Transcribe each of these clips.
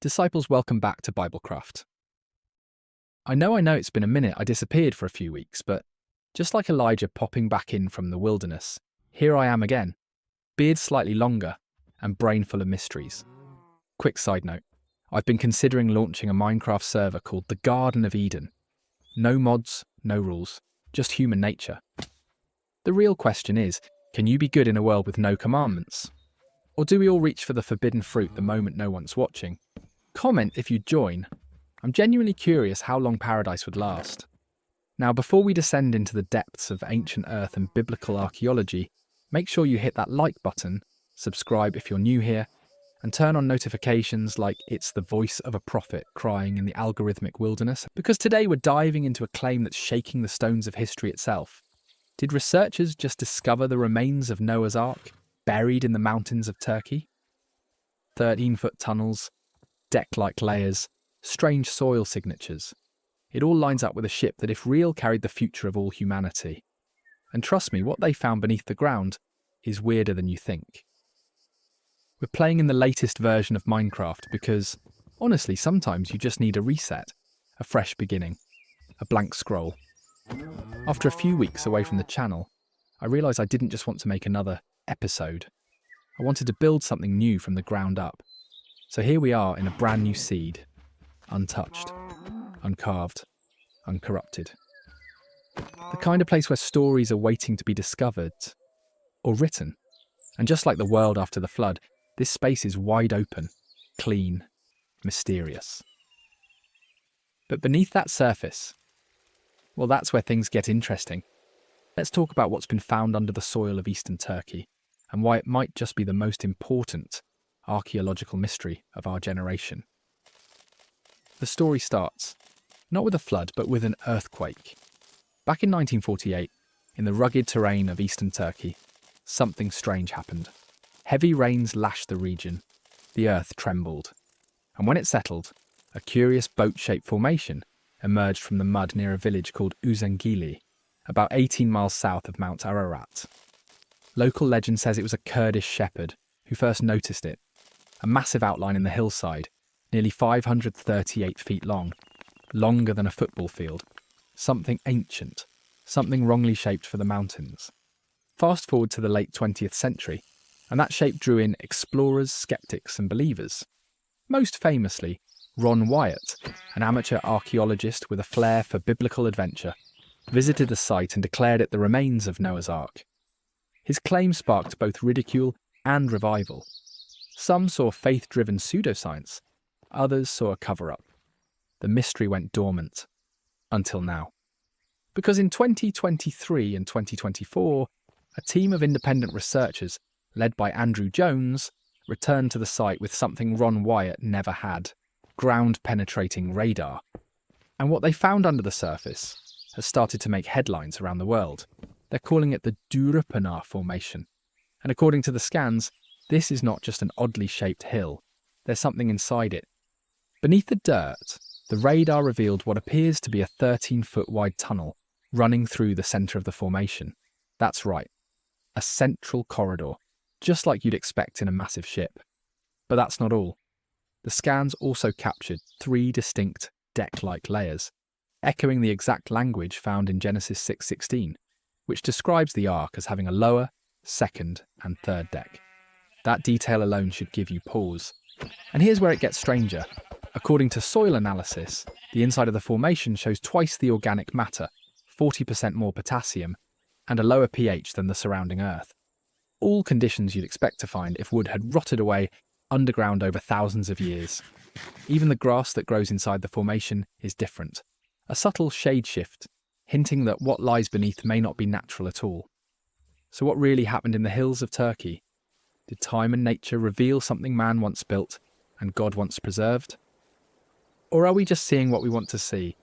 Disciples, welcome back to BibleCraft. I know it's been a minute. I disappeared for a few weeks, but just like Elijah popping back in from the wilderness, here I am again, beard slightly longer and brain full of mysteries. Quick side note, I've been considering launching a Minecraft server called the Garden of Eden. No mods, no rules, just human nature. The real question is, can you be good in a world with no commandments? Or do we all reach for the forbidden fruit the moment no one's watching? Comment if you'd join. I'm genuinely curious how long paradise would last. Now, before we descend into the depths of ancient earth and biblical archaeology, make sure you hit that like button, subscribe if you're new here, and turn on notifications like it's the voice of a prophet crying in the algorithmic wilderness, because today we're diving into a claim that's shaking the stones of history itself. Did researchers just discover the remains of Noah's Ark, buried in the mountains of Turkey? 13-foot tunnels, deck-like layers, strange soil signatures. It all lines up with a ship that, if real, carried the future of all humanity. And trust me, what they found beneath the ground is weirder than you think. We're playing in the latest version of Minecraft because, honestly, sometimes you just need a reset, a fresh beginning, a blank scroll. After a few weeks away from the channel, I realised I didn't just want to make another episode. I wanted to build something new from the ground up. So here we are in a brand new seed, untouched, uncarved, uncorrupted. The kind of place where stories are waiting to be discovered or written. And just like the world after the flood, this space is wide open, clean, mysterious. But beneath that surface, well, that's where things get interesting. Let's talk about what's been found under the soil of eastern Turkey and why it might just be the most important archaeological mystery of our generation. The story starts, not with a flood, but with an earthquake. Back in 1948, in the rugged terrain of eastern Turkey, something strange happened. Heavy rains lashed the region. The earth trembled. And when it settled, a curious boat-shaped formation emerged from the mud near a village called Uzengili, about 18 miles south of Mount Ararat. Local legend says it was a Kurdish shepherd who first noticed it, a massive outline in the hillside, nearly 538 feet long, longer than a football field, something ancient, something wrongly shaped for the mountains. Fast forward to the late 20th century, and that shape drew in explorers, skeptics and believers. Most famously, Ron Wyatt, an amateur archaeologist with a flair for biblical adventure, visited the site and declared it the remains of Noah's Ark. His claim sparked both ridicule and revival. Some saw faith-driven pseudoscience, others saw a cover-up. The mystery went dormant, until now. Because in 2023 and 2024, a team of independent researchers, led by Andrew Jones, returned to the site with something Ron Wyatt never had: ground-penetrating radar. And what they found under the surface has started to make headlines around the world. They're calling it the Durupınar formation. And according to the scans, this is not just an oddly shaped hill. There's something inside it. Beneath the dirt, the radar revealed what appears to be a 13-foot wide tunnel running through the centre of the formation. That's right, a central corridor, just like you'd expect in a massive ship. But that's not all. The scans also captured 3 distinct deck-like layers, echoing the exact language found in Genesis 6:16, which describes the Ark as having a lower, second and third deck. That detail alone should give you pause. And here's where it gets stranger. According to soil analysis, the inside of the formation shows twice the organic matter, 40% more potassium, and a lower pH than the surrounding earth. All conditions you'd expect to find if wood had rotted away underground over thousands of years. Even the grass that grows inside the formation is different. A subtle shade shift, hinting that what lies beneath may not be natural at all. So what really happened in the hills of Turkey? Did time and nature reveal something man once built and God once preserved? Or are we just seeing what we want to see?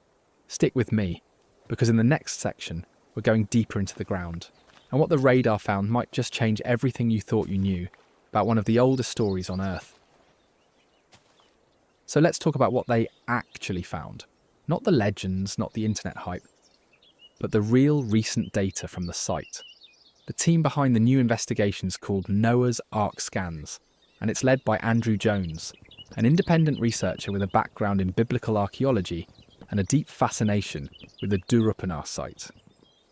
Stick with me, because in the next section, we're going deeper into the ground. And what the radar found might just change everything you thought you knew about one of the oldest stories on Earth. So let's talk about what they actually found. Not the legends, not the internet hype, but the real recent data from the site. The team behind the new investigation is called Noah's Ark Scans, and it's led by Andrew Jones, an independent researcher with a background in biblical archaeology and a deep fascination with the Durupınar site.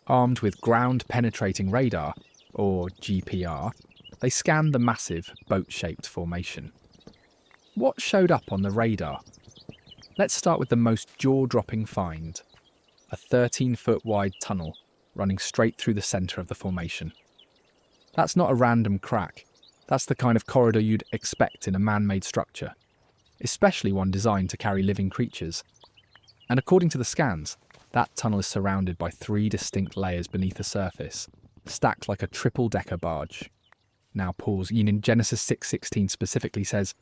Armed with ground-penetrating radar, or GPR, they scanned the massive, boat-shaped formation. What showed up on the radar? Let's start with the most jaw-dropping find: a 13-foot wide tunnel running straight through the centre of the formation. That's not a random crack. That's the kind of corridor you'd expect in a man-made structure, especially one designed to carry living creatures. And according to the scans, that tunnel is surrounded by 3 distinct layers beneath the surface, stacked like a triple-decker barge. Now pause. In Genesis 6:16 specifically says,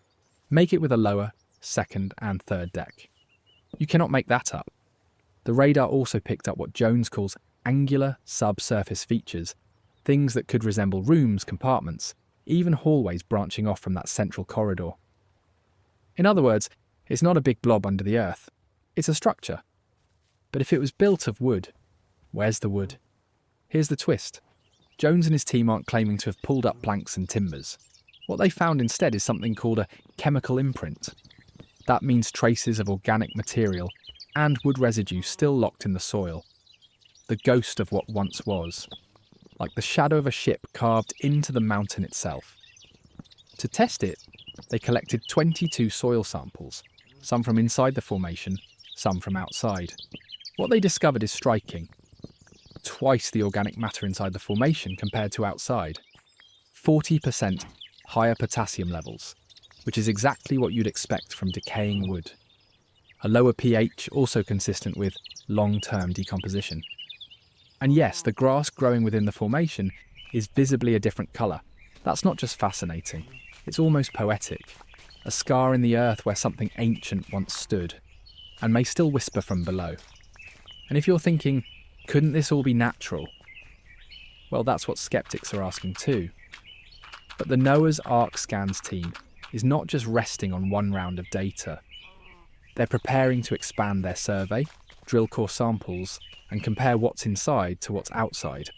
make it with a lower, second and third deck. You cannot make that up. The radar also picked up what Jones calls angular subsurface features, things that could resemble rooms, compartments, even hallways branching off from that central corridor. In other words, it's not a big blob under the earth. It's a structure. But if it was built of wood, where's the wood? Here's the twist. Jones and his team aren't claiming to have pulled up planks and timbers. What they found instead is something called a chemical imprint. That means traces of organic material and wood residue still locked in the soil. The ghost of what once was, like the shadow of a ship carved into the mountain itself. To test it, they collected 22 soil samples, some from inside the formation, some from outside. What they discovered is striking. Twice the organic matter inside the formation compared to outside. 40% higher potassium levels, which is exactly what you'd expect from decaying wood. A lower pH also consistent with long-term decomposition. And yes, the grass growing within the formation is visibly a different colour. That's not just fascinating, it's almost poetic. A scar in the earth where something ancient once stood, and may still whisper from below. And if you're thinking, couldn't this all be natural? Well, that's what skeptics are asking too. But the Noah's Ark Scans team is not just resting on one round of data. They're preparing to expand their survey, drill core samples, and compare what's inside to what's outside.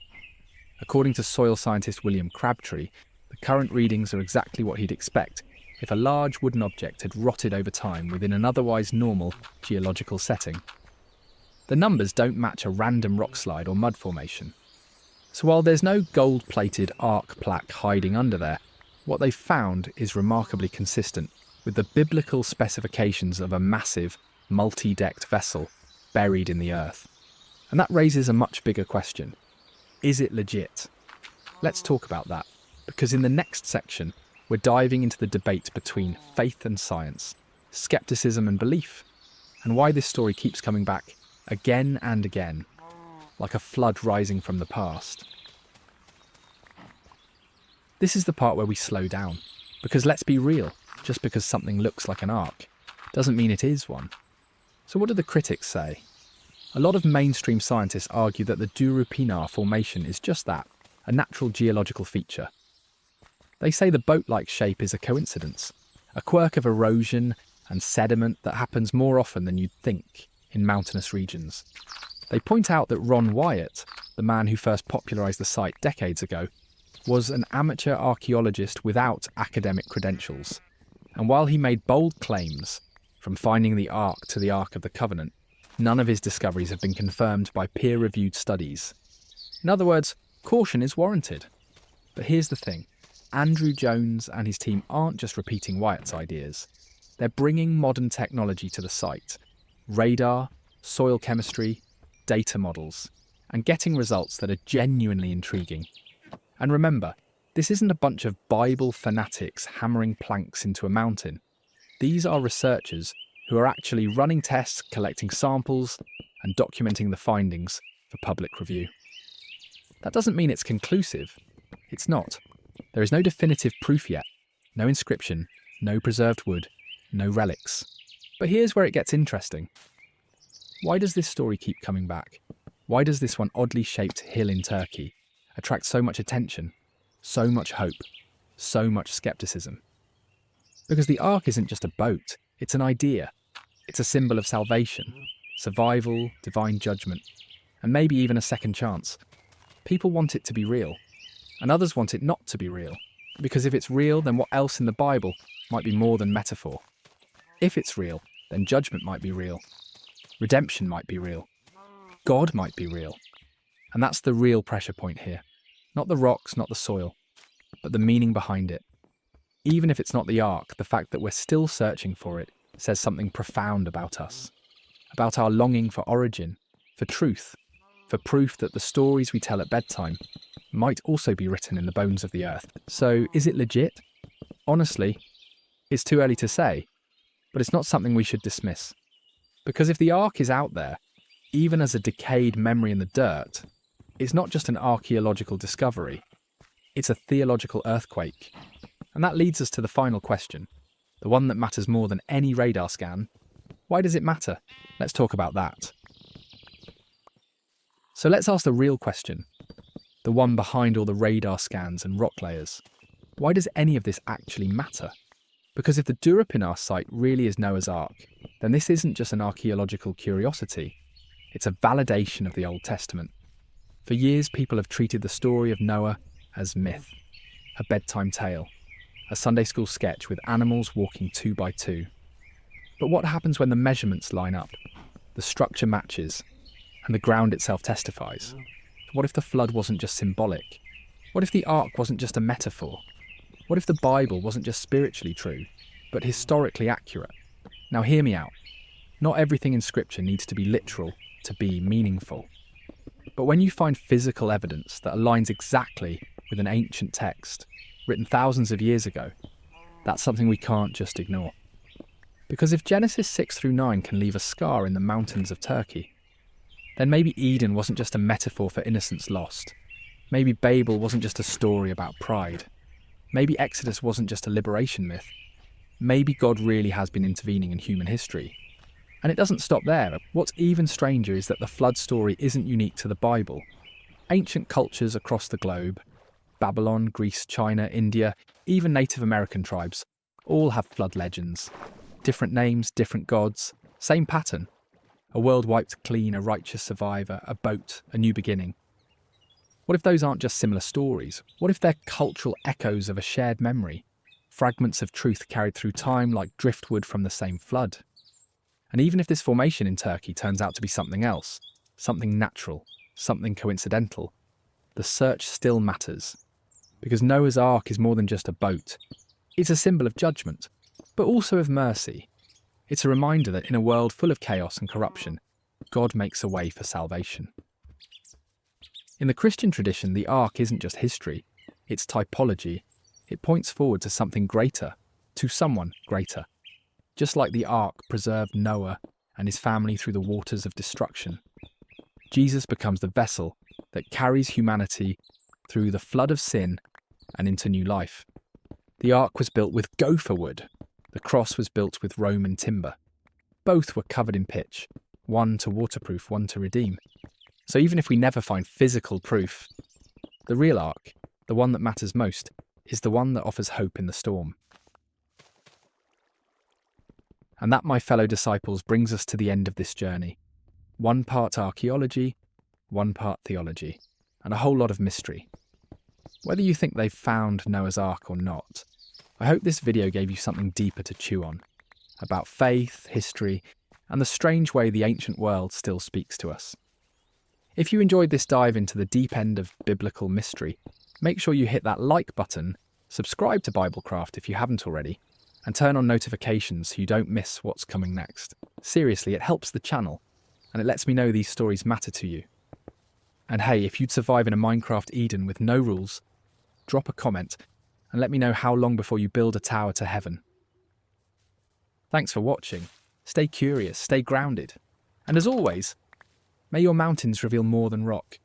According to soil scientist William Crabtree, the current readings are exactly what he'd expect if a large wooden object had rotted over time within an otherwise normal geological setting. The numbers don't match a random rock slide or mud formation. So while there's no gold-plated ark plaque hiding under there, what they've found is remarkably consistent with the biblical specifications of a massive, multi-decked vessel buried in the earth. And that raises a much bigger question. Is it legit? Let's talk about that, because in the next section, we're diving into the debate between faith and science, skepticism and belief, and why this story keeps coming back again and again, like a flood rising from the past. This is the part where we slow down, because let's be real, just because something looks like an ark doesn't mean it is one. So what do the critics say? A lot of mainstream scientists argue that the Durupınar formation is just that, a natural geological feature. They say the boat-like shape is a coincidence, a quirk of erosion and sediment that happens more often than you'd think in mountainous regions. They point out that Ron Wyatt, the man who first popularised the site decades ago, was an amateur archaeologist without academic credentials. And while he made bold claims, from finding the Ark to the Ark of the Covenant, none of his discoveries have been confirmed by peer-reviewed studies. In other words, caution is warranted. But here's the thing. Andrew Jones and his team aren't just repeating Wyatt's ideas. They're bringing modern technology to the site. Radar, soil chemistry, data models, and getting results that are genuinely intriguing. And remember, this isn't a bunch of Bible fanatics hammering planks into a mountain. These are researchers who are actually running tests, collecting samples, and documenting the findings for public review. That doesn't mean it's conclusive. It's not. There is no definitive proof yet. No inscription, no preserved wood, no relics. But here's where it gets interesting. Why does this story keep coming back? Why does this one oddly shaped hill in Turkey attract so much attention, so much hope, so much skepticism? Because the Ark isn't just a boat, it's an idea. It's a symbol of salvation, survival, divine judgment, and maybe even a second chance. People want it to be real, and others want it not to be real. Because if it's real, then what else in the Bible might be more than metaphor? If it's real, then judgment might be real. Redemption might be real. God might be real. And that's the real pressure point here. Not the rocks, not the soil, but the meaning behind it. Even if it's not the ark, the fact that we're still searching for it says something profound about us, about our longing for origin, for truth, for proof that the stories we tell at bedtime might also be written in the bones of the earth. So, is it legit? Honestly, it's too early to say, but it's not something we should dismiss. Because if the ark is out there, even as a decayed memory in the dirt, it's not just an archaeological discovery, it's a theological earthquake. And that leads us to the final question, the one that matters more than any radar scan. Why does it matter? Let's talk about that. So let's ask the real question, the one behind all the radar scans and rock layers. Why does any of this actually matter? Because if the Durupınar site really is Noah's Ark, then this isn't just an archaeological curiosity, it's a validation of the Old Testament. For years, people have treated the story of Noah as myth, a bedtime tale, a Sunday school sketch with animals walking 2 by 2. But what happens when the measurements line up, the structure matches, and the ground itself testifies? What if the flood wasn't just symbolic? What if the ark wasn't just a metaphor? What if the Bible wasn't just spiritually true, but historically accurate? Now hear me out. Not everything in Scripture needs to be literal to be meaningful. But when you find physical evidence that aligns exactly with an ancient text, written thousands of years ago, that's something we can't just ignore. Because if Genesis 6 through 9 can leave a scar in the mountains of Turkey, then maybe Eden wasn't just a metaphor for innocence lost. Maybe Babel wasn't just a story about pride. Maybe Exodus wasn't just a liberation myth. Maybe God really has been intervening in human history. And it doesn't stop there. What's even stranger is that the flood story isn't unique to the Bible. Ancient cultures across the globe, Babylon, Greece, China, India, even Native American tribes, all have flood legends. Different names, different gods, same pattern. A world wiped clean, a righteous survivor, a boat, a new beginning. What if those aren't just similar stories? What if they're cultural echoes of a shared memory? Fragments of truth carried through time like driftwood from the same flood? And even if this formation in Turkey turns out to be something else, something natural, something coincidental, the search still matters. Because Noah's Ark is more than just a boat. It's a symbol of judgment, but also of mercy. It's a reminder that in a world full of chaos and corruption, God makes a way for salvation. In the Christian tradition, the Ark isn't just history, it's typology. It points forward to something greater, to someone greater. Just like the Ark preserved Noah and his family through the waters of destruction, Jesus becomes the vessel that carries humanity through the flood of sin and into new life. The Ark was built with gopher wood. The cross was built with Roman timber. Both were covered in pitch, one to waterproof, one to redeem. So even if we never find physical proof, the real Ark, the one that matters most, is the one that offers hope in the storm. And that, my fellow disciples, brings us to the end of this journey. One part archaeology, one part theology, and a whole lot of mystery. Whether you think they've found Noah's Ark or not, I hope this video gave you something deeper to chew on, about faith, history, and the strange way the ancient world still speaks to us. If you enjoyed this dive into the deep end of biblical mystery, make sure you hit that like button, subscribe to BibleCraft if you haven't already, and turn on notifications so you don't miss what's coming next. Seriously, it helps the channel, and it lets me know these stories matter to you. And hey, if you'd survive in a Minecraft Eden with no rules, drop a comment and let me know how long before you build a tower to heaven. Thanks for watching. Stay curious, stay grounded. And as always, may your mountains reveal more than rock.